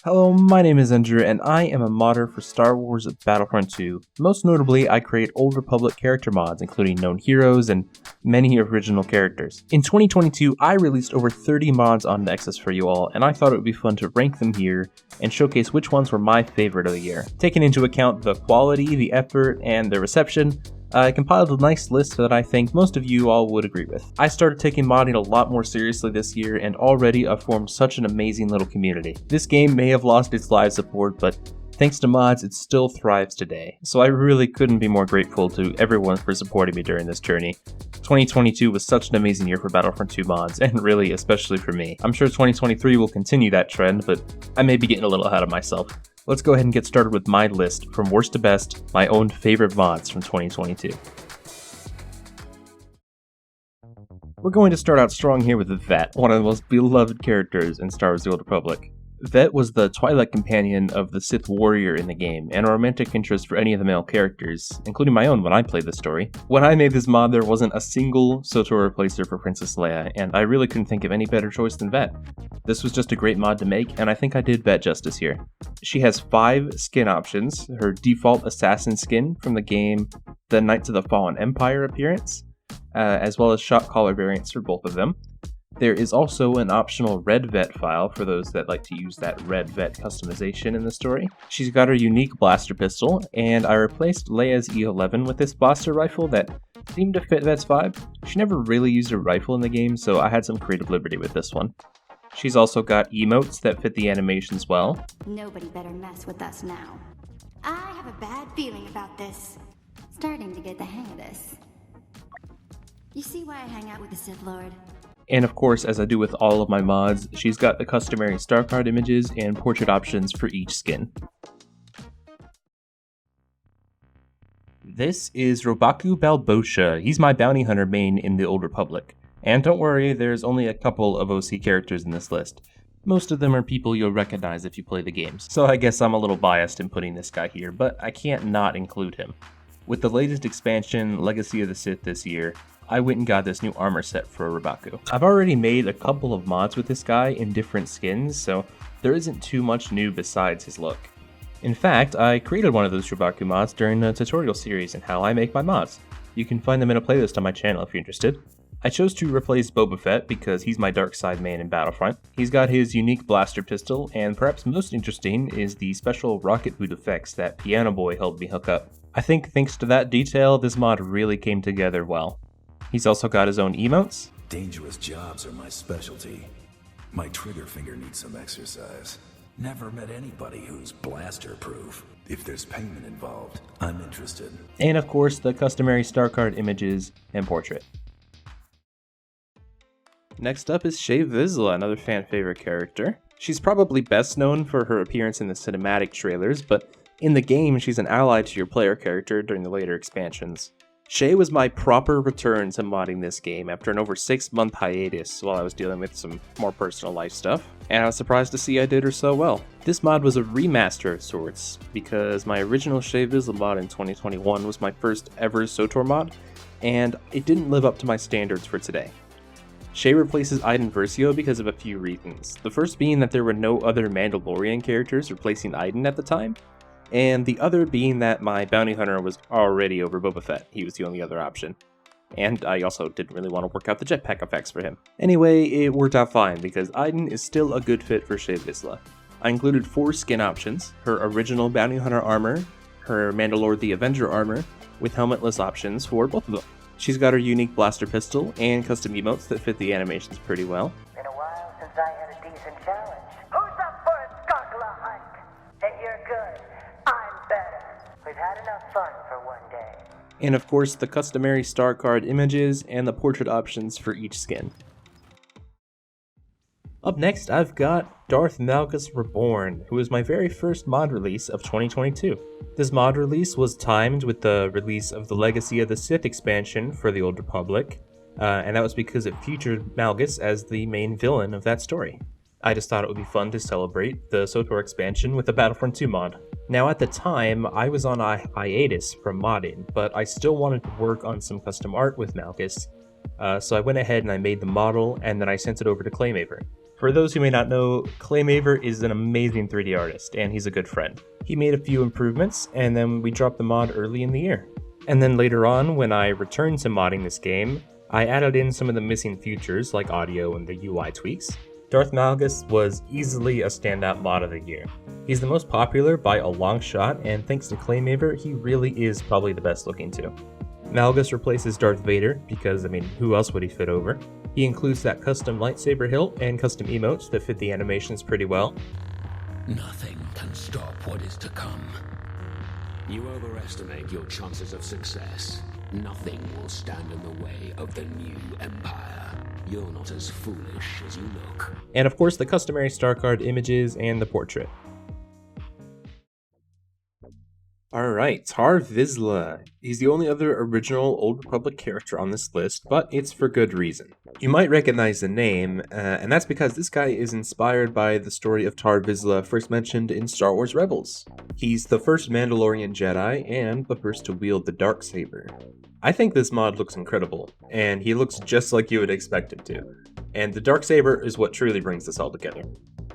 Hello, my name is Andrew, and I am a modder for Star Wars Battlefront 2. Most notably, I create Old Republic character mods, including known heroes and many original characters. In 2022, I released over 30 mods on Nexus for you all, and I thought it would be fun to rank them here and showcase which ones were my favorite of the year. Taking into account the quality, the effort, and the reception, I compiled a nice list that I think most of you all would agree with. I started taking modding a lot more seriously this year, and already I've formed such an amazing little community. This game may have lost its live support, but thanks to mods, it still thrives today. So I really couldn't be more grateful to everyone for supporting me during this journey. 2022 was such an amazing year for Battlefront 2 mods, and really especially for me. I'm sure 2023 will continue that trend, but I may be getting a little ahead of myself. Let's go ahead and get started with my list from worst to best, my own favorite mods from 2022. We're going to start out strong here with VETTE, one of the most beloved characters in Star Wars: The Old Republic. VETTE was the Twilight companion of the Sith warrior in the game, and a romantic interest for any of the male characters, including my own when I played the story. When I made this mod, there wasn't a single SWTOR replacer for Princess Leia, and I really couldn't think of any better choice than VETTE. This was just a great mod to make, and I think I did VETTE justice here. She has 5 skin options: her default assassin skin from the game, the Knights of the Fallen Empire appearance, as well as shot caller variants for both of them. There is also an optional red VETTE file for those that like to use that red VETTE customization in the story. She's got her unique blaster pistol, and I replaced Leia's E11 with this blaster rifle that seemed to fit VETTE's vibe. She never really used a rifle in the game, so I had some creative liberty with this one. She's also got emotes that fit the animations well. Nobody better mess with us now. I have a bad feeling about this. Starting to get the hang of this. You see why I hang out with the Sith Lord? And of course, as I do with all of my mods, she's got the customary star card images and portrait options for each skin. This is ROBAKU BALBOSHA. He's my bounty hunter main in the Old Republic. And don't worry, there's only a couple of OC characters in this list. Most of them are people you'll recognize if you play the games. So I guess I'm a little biased in putting this guy here, but I can't not include him. With the latest expansion, Legacy of the Sith this year, I went and got this new armor set for ROBAKU. I've already made a couple of mods with this guy in different skins, so there isn't too much new besides his look. In fact, I created one of those ROBAKU mods during the tutorial series on how I make my mods. You can find them in a playlist on my channel if you're interested. I chose to replace Boba Fett because he's my dark side main in Battlefront. He's got his unique blaster pistol, and perhaps most interesting is the special rocket boot effects that Piano Boy helped me hook up. I think thanks to that detail, this mod really came together well. He's also got his own emotes. Dangerous jobs are my specialty. My trigger finger needs some exercise. Never met anybody who's blaster proof. If there's payment involved, I'm interested. And of course, the customary star card images and portrait. Next up is SHAE VIZLA, another fan favorite character. She's probably best known for her appearance in the cinematic trailers, but in the game, she's an ally to your player character during the later expansions. SHAE was my proper return to modding this game after an over 6-month hiatus while I was dealing with some more personal life stuff, and I was surprised to see I did her so well. This mod was a remaster of sorts, because my original SHAE VIZLA mod in 2021 was my first ever SWTOR mod, and it didn't live up to my standards for today. SHAE replaces Iden Versio because of a few reasons, the first being that there were no other Mandalorian characters replacing Iden at the time, and the other being that my bounty hunter was already over Boba Fett. He was the only other option. And I also didn't really want to work out the jetpack effects for him. Anyway, it worked out fine because Iden is still a good fit for SHAE VIZLA. I included 4 skin options: her original bounty hunter armor, her Mandalore the Avenger armor, with helmetless options for both of them. She's got her unique blaster pistol and custom emotes that fit the animations pretty well. Been a while since I had a decent challenge. Who's up for a Skakala hunt? Hey, you're good. I'm better. We've had enough fun for one day. And of course, the customary star card images and the portrait options for each skin. Up next, I've got Darth MALGUS Reborn, who was my very first mod release of 2022. This mod release was timed with the release of the Legacy of the Sith expansion for the Old Republic, and that was because it featured Malgus as the main villain of that story. I just thought it would be fun to celebrate the SWTOR expansion with the Battlefront 2 mod. Now at the time, I was on a hiatus from modding, but I still wanted to work on some custom art with Malgus, so I went ahead and I made the model and then I sent it over to Claymaver. For those who may not know, Claymaver is an amazing 3D artist, and he's a good friend. He made a few improvements, and then we dropped the mod early in the year. And then later on, when I returned to modding this game, I added in some of the missing features like audio and the UI tweaks. Darth MALGUS was easily a standout mod of the year. He's the most popular by a long shot, and thanks to Claymaver, he really is probably the best looking too. MALGUS replaces Darth Vader because, who else would he fit over? He includes that custom lightsaber hilt and custom emotes that fit the animations pretty well. Nothing can stop what is to come. You overestimate your chances of success. Nothing will stand in the way of the new Empire. You're not as foolish as you look. And of course the customary star card images and the portrait. Alright, TARRE VIZLA. He's the only other original Old Republic character on this list, but it's for good reason. You might recognize the name, and that's because this guy is inspired by the story of TARRE VIZLA first mentioned in Star Wars Rebels. He's the first Mandalorian Jedi, and the first to wield the Darksaber. I think this mod looks incredible, and he looks just like you would expect it to. And the Darksaber is what truly brings this all together.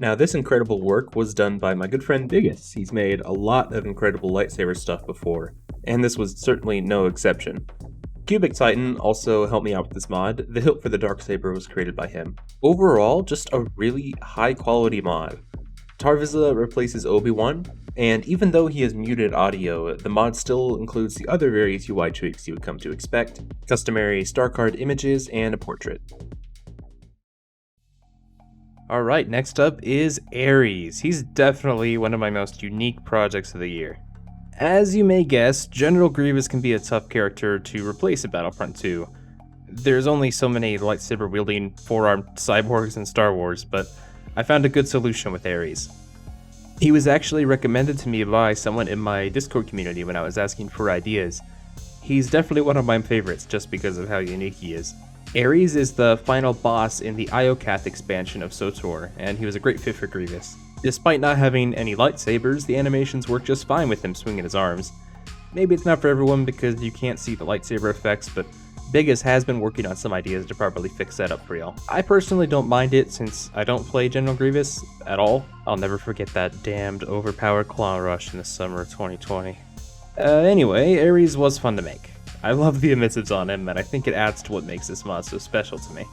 Now, this incredible work was done by my good friend Biggest. He's made a lot of incredible lightsaber stuff before, and this was certainly no exception. Cubic Titan also helped me out with this mod. The hilt for the Darksaber was created by him. Overall, just a really high quality mod. TARRE VIZLA replaces Obi-Wan, and even though he has muted audio, the mod still includes the other various UI tweaks you would come to expect, customary star card images, and a portrait. Alright, next up is ARIES. He's definitely one of my most unique projects of the year. As you may guess, General Grievous can be a tough character to replace in Battlefront 2. There's only so many lightsaber-wielding, four-armed cyborgs in Star Wars, but I found a good solution with ARIES. He was actually recommended to me by someone in my Discord community when I was asking for ideas. He's definitely one of my favorites just because of how unique he is. ARIES is the final boss in the Iocath expansion of SWTOR, and he was a great fit for Grievous. Despite not having any lightsabers, the animations work just fine with him swinging his arms. Maybe it's not for everyone because you can't see the lightsaber effects, but Biggest has been working on some ideas to properly fix that up for y'all. I personally don't mind it since I don't play General Grievous at all. I'll never forget that damned overpowered claw rush in the summer of 2020. Anyway, ARIES was fun to make. I love the emissives on him, and I think it adds to what makes this mod so special to me.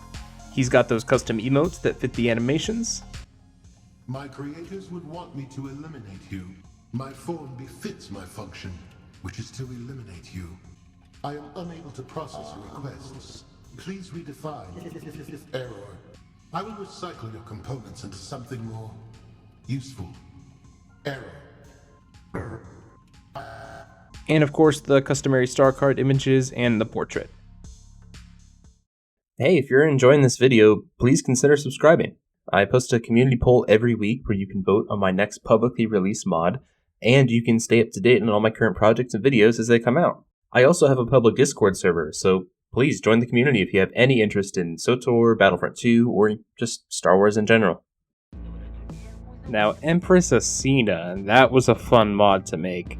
He's got those custom emotes that fit the animations. My creators would want me to eliminate you. My form befits my function, which is to eliminate you. I am unable to process your requests. Please redefine error. I will recycle your components into something more useful. Error. And of course the customary star card images and the portrait. Hey, if you're enjoying this video, please consider subscribing. I post a community poll every week where you can vote on my next publicly released mod, and you can stay up to date on all my current projects and videos as they come out. I also have a public Discord server, so please join the community if you have any interest in SWTOR, Battlefront 2, or just Star Wars in general. Now, Empress ACINA, that was a fun mod to make.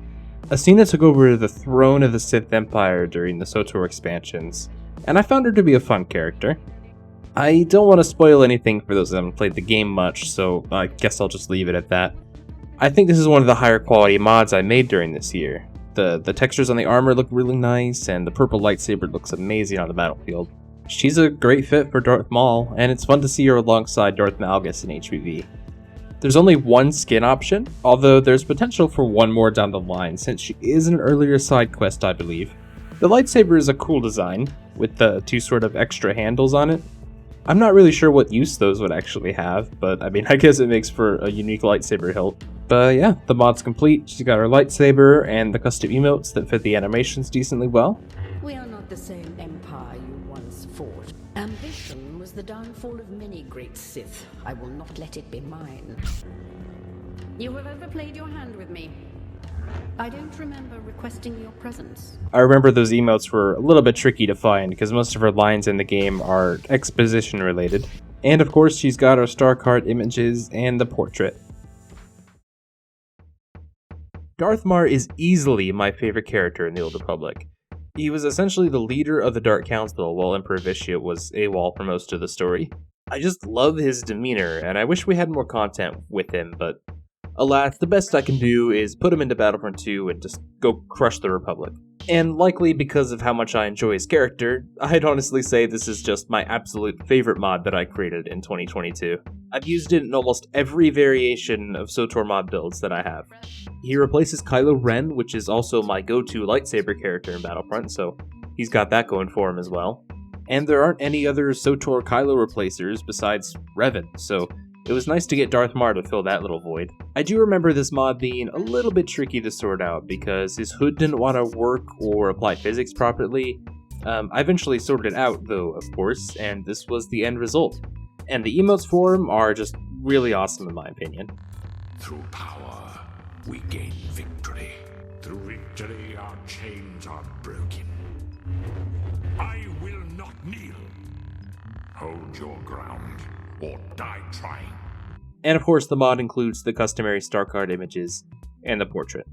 ACINA took over the throne of the Sith Empire during the SWTOR expansions, and I found her to be a fun character. I don't want to spoil anything for those that haven't played the game much, so I guess I'll just leave it at that. I think this is one of the higher quality mods I made during this year. The textures on the armor look really nice, and the purple lightsaber looks amazing on the battlefield. She's a great fit for Darth Maul, and it's fun to see her alongside Darth Malgus in HVV. There's only one skin option, although there's potential for one more down the line since she is an earlier side quest, I believe. The lightsaber is a cool design, with the two sort of extra handles on it. I'm not really sure what use those would actually have, but I guess it makes for a unique lightsaber hilt. But yeah, the mod's complete. She's got her lightsaber and the custom emotes that fit the animations decently well. We are not the same empire you once fought. Ambition was the downfall of many great Sith. I will not let it be mine. You have overplayed your hand with me. I don't remember requesting your presence. I remember those emotes were a little bit tricky to find because most of her lines in the game are exposition related. And of course she's got her star card images and the portrait. Darth Marr is easily my favorite character in the Old Republic. He was essentially the leader of the Dark Council while Emperor Vitiate was AWOL for most of the story. I just love his demeanor, and I wish we had more content with him, but alas, the best I can do is put him into Battlefront 2 and just go crush the Republic. And likely because of how much I enjoy his character, I'd honestly say this is just my absolute favorite mod that I created in 2022. I've used it in almost every variation of SWTOR mod builds that I have. He replaces Kylo Ren, which is also my go-to lightsaber character in Battlefront, so he's got that going for him as well. And there aren't any other SWTOR Kylo replacers besides Revan, so it was nice to get Darth Maul to fill that little void. I do remember this mod being a little bit tricky to sort out because his hood didn't want to work or apply physics properly. I eventually sorted it out though, of course, and this was the end result. And the emotes for him are just really awesome in my opinion. Through power, we gain victory. Through victory, our chains are broken. I will not kneel. Hold your ground, or die trying. And of course, the mod includes the customary star card images and the portrait.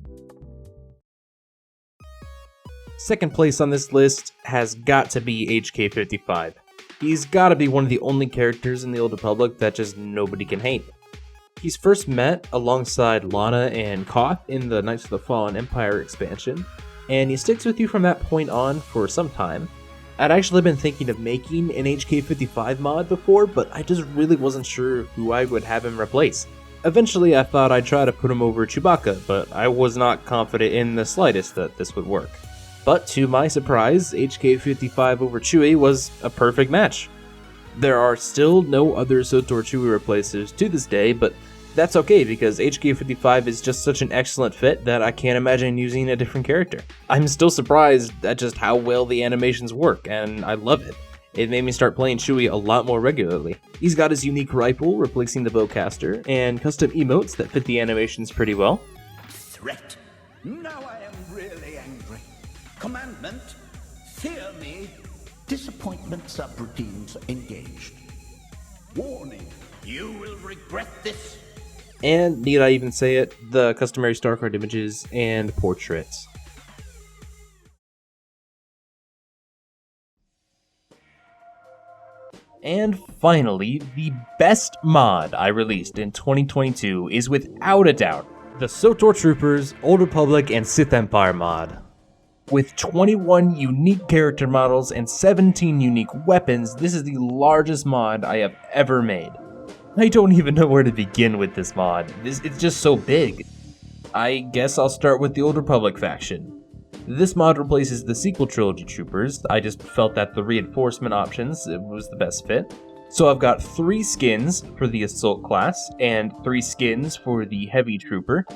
Second place on this list has got to be HK55. He's gotta be one of the only characters in the Old Republic that just nobody can hate. He's first met alongside Lana and Koth in the Knights of the Fallen Empire expansion, and he sticks with you from that point on for some time. I'd actually been thinking of making an HK55 mod before, but I just really wasn't sure who I would have him replace. Eventually I thought I'd try to put him over Chewbacca, but I was not confident in the slightest that this would work. But to my surprise, HK55 over Chewie was a perfect match. There are still no other SWTOR Chewie replacers to this day, but that's okay because HK55 is just such an excellent fit that I can't imagine using a different character. I'm still surprised at just how well the animations work, and I love it. It made me start playing Chewie a lot more regularly. He's got his unique rifle replacing the bowcaster, and custom emotes that fit the animations pretty well. Threat. Now I am really angry. Commandment. Fear me. Disappointment subroutines engaged. Warning. You will regret this. And, need I even say it, the customary star card images and portraits. And finally, the best mod I released in 2022 is without a doubt the SWTOR Troopers, Old Republic, and Sith Empire mod. With 21 unique character models and 17 unique weapons, this is the largest mod I have ever made. I don't even know where to begin with this mod. It's just so big. I guess I'll start with the Old Republic faction. This mod replaces the sequel trilogy troopers. I just felt that the reinforcement options was the best fit. So I've got 3 skins for the Assault class and 3 skins for the Heavy Trooper.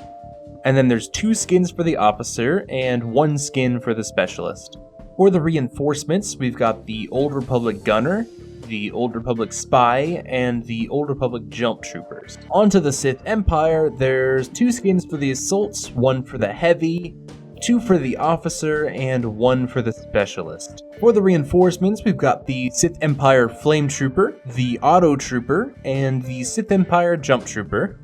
And then there's 2 skins for the Officer and 1 skin for the Specialist. For the reinforcements, we've got the Old Republic Gunner, the Old Republic Spy, and the Old Republic Jump Troopers. Onto the Sith Empire, there's 2 skins for the Assaults, 1 for the Heavy, 2 for the Officer, and 1 for the Specialist. For the reinforcements, we've got the Sith Empire Flame Trooper, the Auto Trooper, and the Sith Empire Jump Trooper.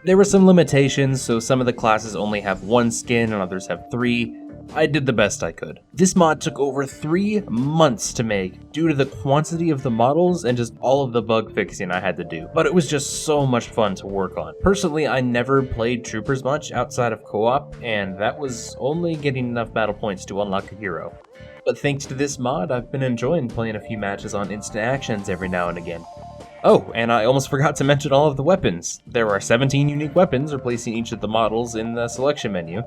There were some limitations, so some of the classes only have 1 skin and others have 3. I did the best I could. This mod took over 3 months to make due to the quantity of the models and just all of the bug fixing I had to do. But it was just so much fun to work on. Personally, I never played Troopers much outside of co-op, and that was only getting enough battle points to unlock a hero. But thanks to this mod, I've been enjoying playing a few matches on instant actions every now and again. Oh, and I almost forgot to mention all of the weapons. There are 17 unique weapons replacing each of the models in the selection menu.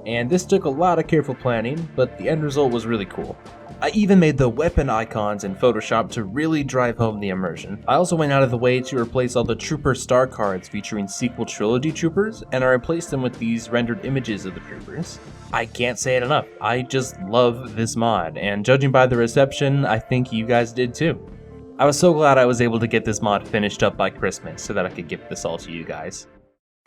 And this took a lot of careful planning, but the end result was really cool. I even made the weapon icons in Photoshop to really drive home the immersion. I also went out of the way to replace all the Trooper star cards featuring sequel trilogy troopers, and I replaced them with these rendered images of the troopers. I can't say it enough, I just love this mod, and judging by the reception, I think you guys did too. I was so glad I was able to get this mod finished up by Christmas so that I could gift this all to you guys.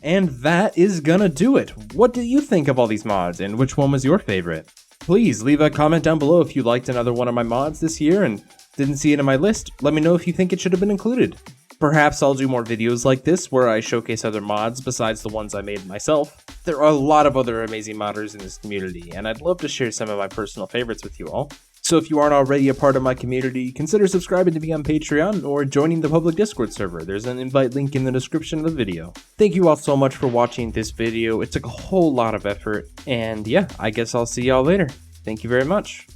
And that is gonna do it. What do you think of all these mods, and which one was your favorite? Please leave a comment down below if you liked another one of my mods this year and didn't see it in my list. Let me know if you think it should have been included. Perhaps I'll do more videos like this where I showcase other mods besides the ones I made myself. There are a lot of other amazing modders in this community, and I'd love to share some of my personal favorites with you all. So if you aren't already a part of my community, consider subscribing to me on Patreon or joining the public Discord server. There's an invite link in the description of the video. Thank you all so much for watching this video. It took a whole lot of effort, and yeah, I guess I'll see y'all later. Thank you very much.